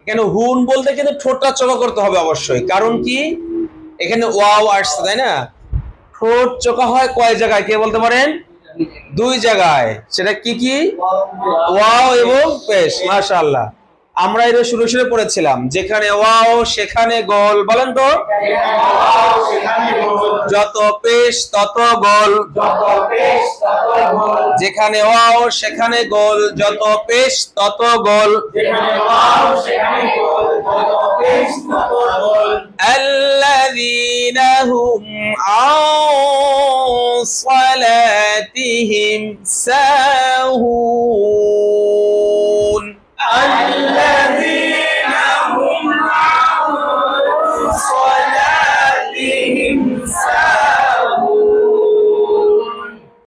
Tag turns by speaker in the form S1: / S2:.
S1: কেন হুন বলতে কিন্তু ঠোঁটটা চোখা করতে হবে অবশ্যই, কারণ কি এখানে ওয়াও আসছে তাই না। ঠোঁট চোখা হয় কয় জায়গায় কে বলতে পারেন? দুই জায়গায়। সেটা কি কি? ওয়াও এবং পেশ। মাশাআল্লাহ, আমরা এটা শুরু শুরু পড়েছিলাম, যেখানে ওয়াও সেখানে গোল। বলেন তো, যত পেশ তত গোল। যেখানে ওয়াও সেখানে গোল, যত পেশ তত গোল। الذين هم عن صلاتهم ساهون